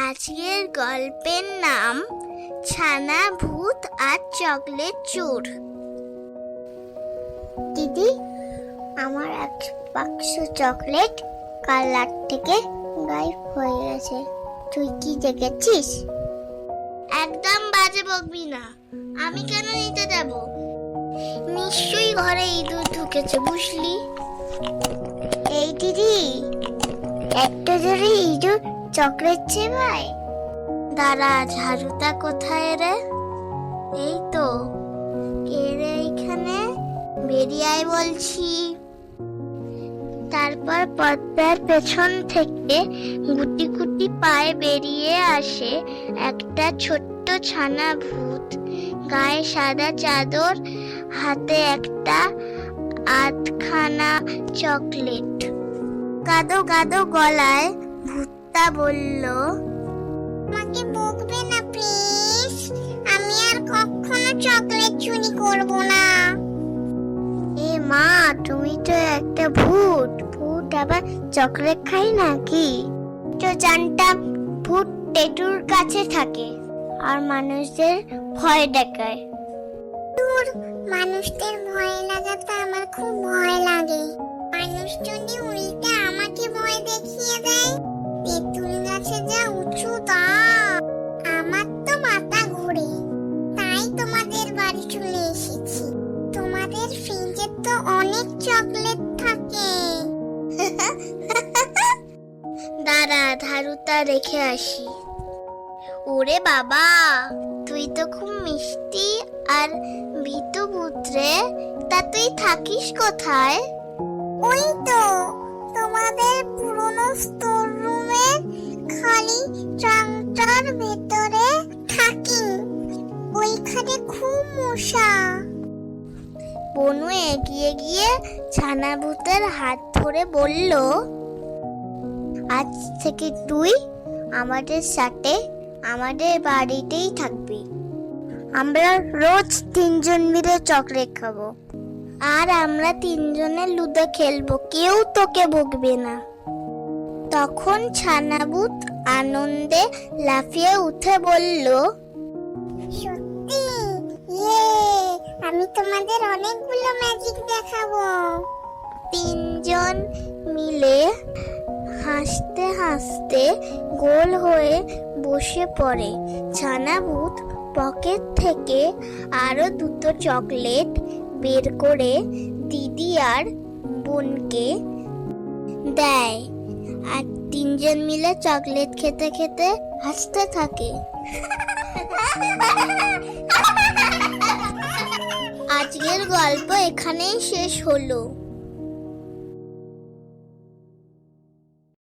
আজকের গল্পের নাম ছানা ভূত আর চকলেট চোর। দিদি, আমার এক বাক্স চকলেট কাল রাত থেকে গায়েব হয়ে গেছে। তুই কি দেখেছিস? একদম বাজে বকবি না। আমি কেন নিতে যাব? নিশ্চয়ই ঘরে ইঁদুর ঢুকেছে, বুঝলি? এই দিদি, একটা জোরে ইঁদুর চকলেট চেবায়। দাঁড়া, ঝাড়ুটা কোথায় রে? এই তো। কে রে এইখানে? বেরিয়ে আয় বলছি। তারপর পর্দার পেছন থেকে গুটি গুটি পায়ে বেরিয়ে আসে একটা ছোট্ট ছানা ভূত। গায়ে সাদা চাদর, হাতে একটা আধখানা চকলেট। গাদো গাদো গলায় ভূতটা বলল, আমাকে বকবে না প্লিজ, আমি আর কখনো চকলেট চুরি করব না। এ মা, তুমি তো একটা ভূত। ভূত আবার চকলেট খাই নাকি? তো জানতাম ভূত টেটুর কাছে থাকে আর মানুষদের ভয় দেখায়। দূর, মানুষদের ভয় লাগাতে আমার খুব ভয় লাগে। মানুষ যদি উল্টে আমাকে ভয় দেখিয়ে দেয়, তেঁতুল গাছে যা উঁচু দাম, আমার তো মাথা ঘুরে। তাই তোমাদের বাড়ি চলে এসেছি। তোমাদের ফ্রিজে তো অনেক চকলেট থাকে। দাঁড়া, ধারুটা রেখে আসি। ওরে বাবা, তুই তো খুব মিষ্টি আর ভীতু পুত্রে। তা তুই থাকিস কোথায়? ওই তো তোমাদের পুরনো স্টোর রুমে খালি ট্রাঙ্কটার ভেতরে থাকি। ওইখানে খুব মশা। বনু এগিয়ে গিয়ে ছানা ভূতের হাত ধরে বলল, আজ থেকে তুই আমাদের সাথে আমাদের বাড়িতেই থাকবি। আমরা রোজ 3 জন মিলে চকলেট খাবো, আর আমরা 3 জনে লুডো খেলবো। কেউ তোকে বকবে না। তখন ছানাভূত আনন্দে লাফিয়ে উঠে বলল, সত্যি? আমি তোমাদের অনেকগুলো ম্যাজিক দেখাবো। 3 জন মিলে হাসতে হাসতে গোল হয়ে বসে পড়ে। ছানাভূত পকেট থেকে আরো 2টো চকলেট বের করে দিদি আর বোনকে দেয়, আর 3 জন মিলে চকলেট খেতে খেতে হাসতে থাকে। আজকের গল্প এখানেই শেষ হলো।